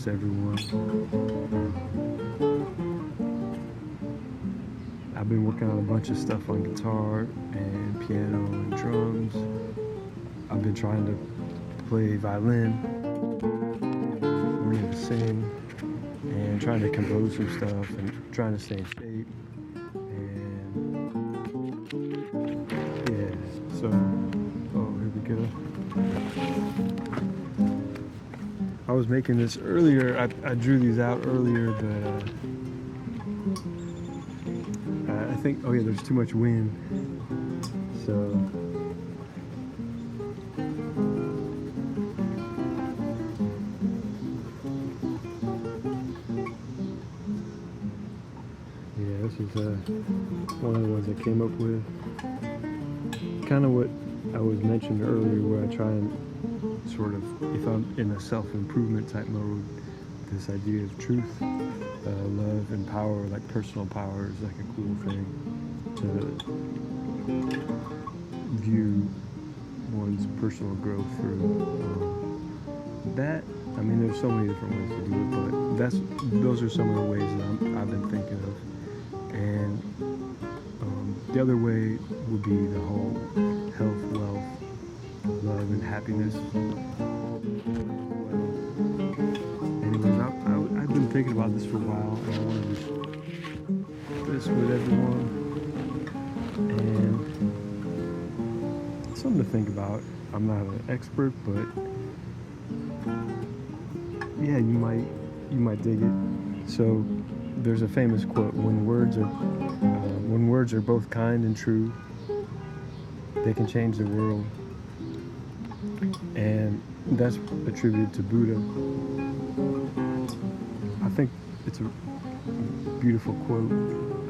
just everyone. I've been working on a bunch of stuff on guitar and piano and drums. I've been trying to play violin, learning to sing, and trying to compose some stuff and trying to stay in shape. And yeah, so, here we go. I was making this earlier. I drew these out earlier, but I think, there's too much wind. So this is one of the ones I came up with. Kind of what I was mentioned earlier, where I try and sort of, if I'm in a self-improvement type mode, this idea of truth, love, and power, like personal power, is like a cool thing to view one's personal growth through. That, I mean, there's so many different ways to do it, but those are some of the ways that I've been thinking of. And the other way would be the whole health, wealth, love, and happiness. Anyways, I've been thinking about this for a while, and I wanted to share this with everyone. And it's something to think about. I'm not an expert, but yeah, you might dig it. So there's a famous quote: when words are both kind and true, they can change the world. And that's attributed to Buddha. I think it's a beautiful quote.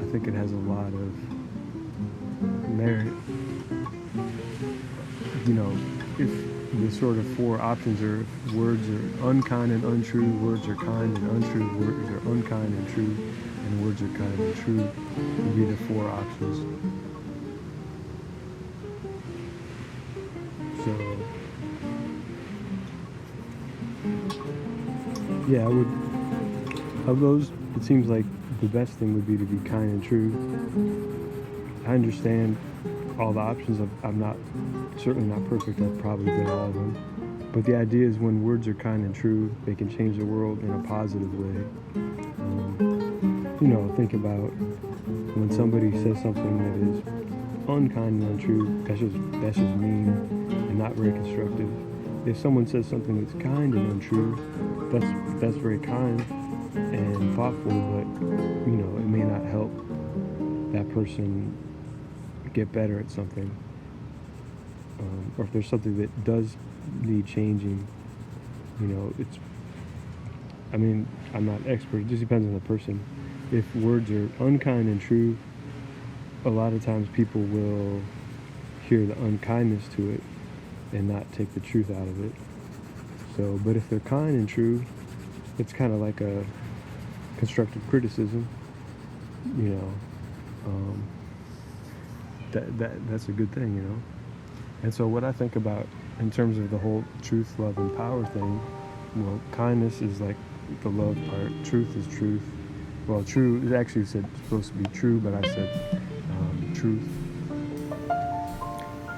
I think it has a lot of merit. If the sort of four options are: words are unkind and untrue, words are kind and untrue, words are unkind and true, and words are kind and true, would be the four options. So, yeah, of those, it seems like the best thing would be to be kind and true. I understand all the options. I'm certainly not perfect. I've probably done all of them. But the idea is, when words are kind and true, they can change the world in a positive way. Think about when somebody says something that is unkind and untrue. That's just mean and not very constructive. If someone says something that's kind and untrue, that's very kind and thoughtful, but it may not help that person get better at something. Or if there's something that does need changing, I'm not an expert. It just depends on the person. If words are unkind and true, a lot of times people will hear the unkindness to it and not take the truth out of it. So, but if they're kind and true, it's kind of like a constructive criticism. That's a good thing, And so what I think about in terms of the whole truth, love, and power thing, well, kindness is like the love part. Truth is truth. Well, true, it actually said supposed to be true, but I said truth.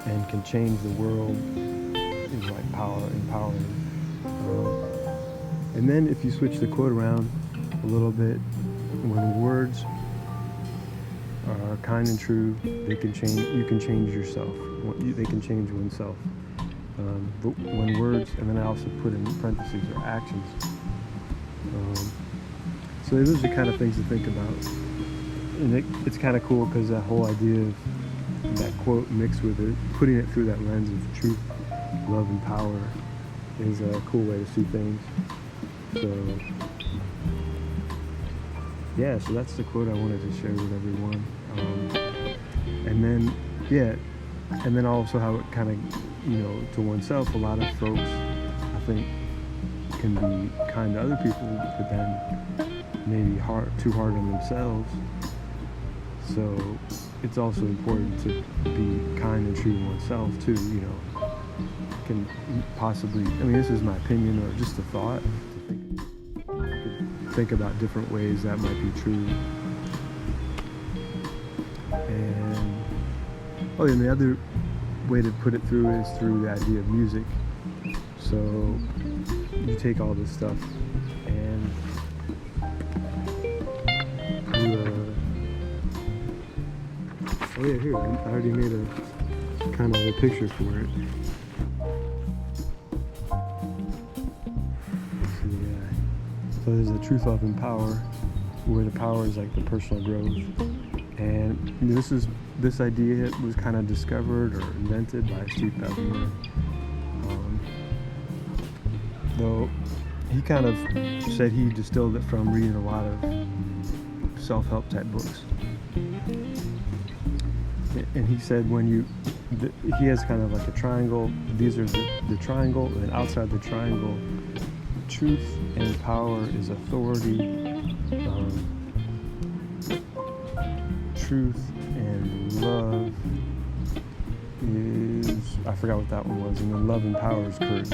And can change the world is like power, empowering. And then if you switch the quote around a little bit, when words are kind and true, you can change yourself. They can change oneself. But when words, and then I also put in parentheses, are actions. So those are kind of things to think about. And it's kind of cool because that whole idea of that quote mixed with it, putting it through that lens of truth, love, and power is a cool way to see things. So, yeah, so that's the quote I wanted to share with everyone. And then also how it kind of, to oneself, a lot of folks, I think, can be kind to other people, but then maybe too hard on themselves. So it's also important to be kind and true to oneself too, can possibly, this is my opinion or just a thought to think. think about different ways that might be true. And and the other way to put it through is through the idea of music. So you take all this stuff and you here, I already made a kind of a picture for it. So there's the truth, love, and power, where the power is like the personal growth. And this idea was kind of discovered or invented by Steve Pavlina. Though he kind of said he distilled it from reading a lot of self-help type books. And he said he has kind of like a triangle. These are the triangle, and outside the triangle, truth and power is authority. Truth and love is, I forgot what that one was, and then love and power is courage.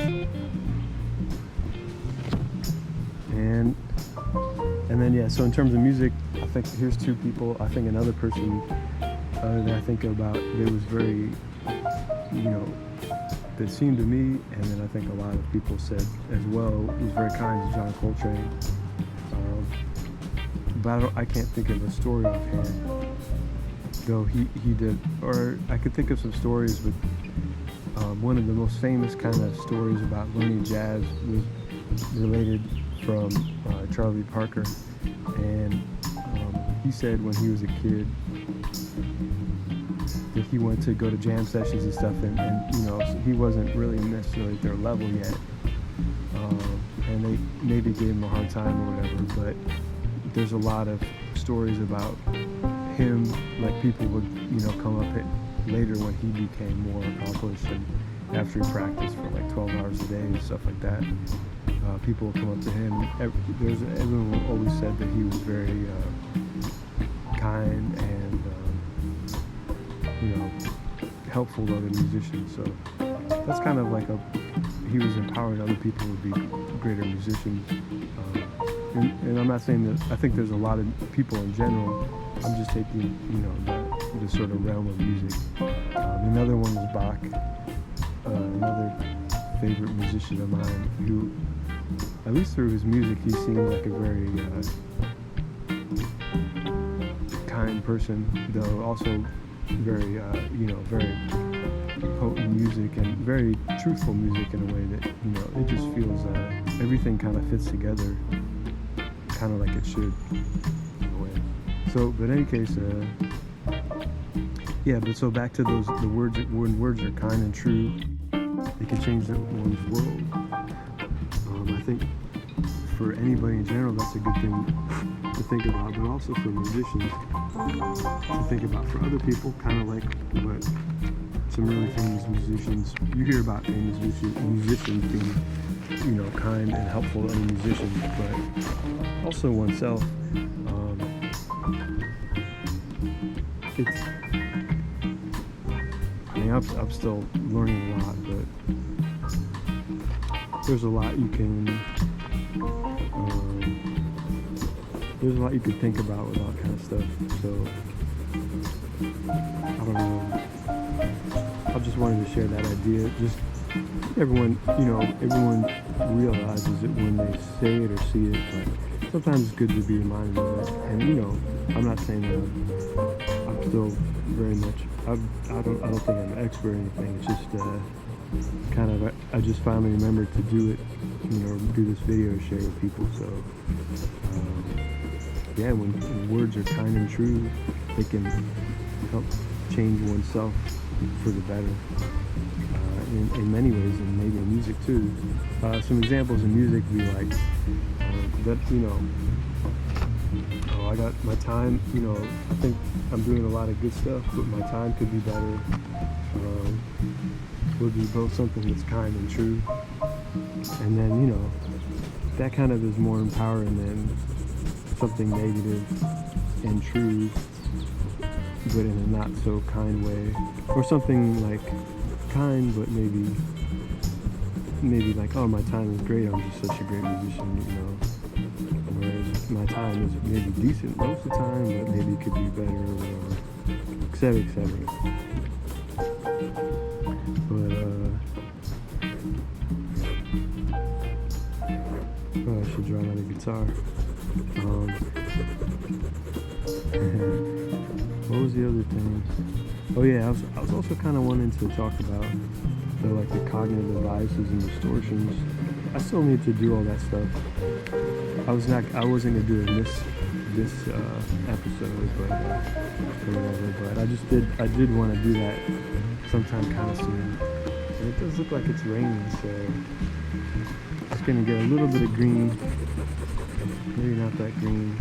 And then so in terms of music, I think here's two people. I think another person that I think about that was very, that seemed to me, and then I think a lot of people said as well, was very kind to John Coltrane. But I can't think of a story offhand, though he did, or I could think of some stories, but one of the most famous kind of stories about learning jazz was related from Charlie Parker, and he said when he was a kid that he wanted to go to jam sessions and stuff, and he wasn't really necessarily at their level yet, and they maybe gave him a hard time or whatever, but there's a lot of stories about him, like people would come up later when he became more accomplished, and after he practiced for like 12 hours a day and stuff like that, people would come up to him. Everyone always said that he was very kind and helpful to other musicians. So that's kind of like he was empowering other people to be greater musicians. And I'm not saying that I think there's a lot of people in general. I'm just taking the sort of realm of music. Another one was Bach, another favorite musician of mine, who, at least through his music, he seemed like a very kind person, though also very, very potent music and very truthful music in a way that, it just feels everything kind of fits together, kind of like it should, in a way. So, but in any case, so back to the words, when words are kind and true, they can change one's world. I think for anybody in general, that's a good thing to think about, but also for musicians to think about. For other people, kind of like what some really famous musicians, you hear about famous musicians being, kind and helpful to other musicians, but also oneself. I'm still learning a lot, but there's a lot you can think about with all that kind of stuff. So I don't know. I just wanted to share that idea. Just everyone realizes it when they say it or see it, but sometimes it's good to be reminded of it. And I'm not saying that I'm still very much. I don't think I'm an expert or anything. It's just kind of I just finally remembered to do it, do this video to share with people. So when words are kind and true, they can help change oneself for the better in many ways, and maybe in music too. Some examples in music would be like I got my time, I think I'm doing a lot of good stuff, but my time could be better. Would be both something that's kind and true. And then, that kind of is more empowering than something negative and true, but in a not so kind way. Or something like kind, but maybe like, oh, my time is great, I'm just such a great musician, Whereas my time is maybe decent most of the time, but maybe it could be better, or etc., etc. But oh, I should draw another guitar. What was the other thing? Oh yeah, I was also kind of wanting to talk about the cognitive biases and distortions. I still need to do all that stuff. I wasn't gonna do it in this episode, but or whatever. But I did want to do that sometime kind of soon. And it does look like it's raining, so it's gonna get a little bit of green. Maybe not that green.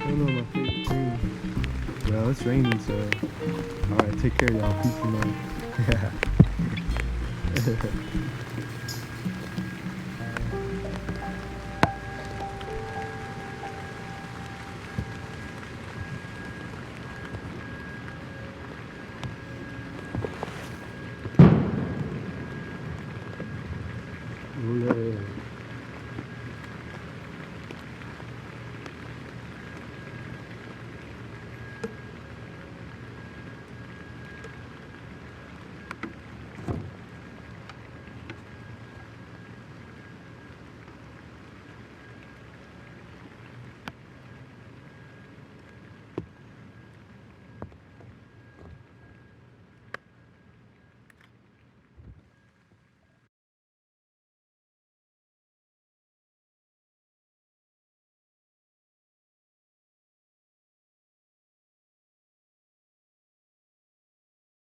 I don't know my favorite green. Well, it's raining, so alright, take care, y'all. Peace and love. Lute.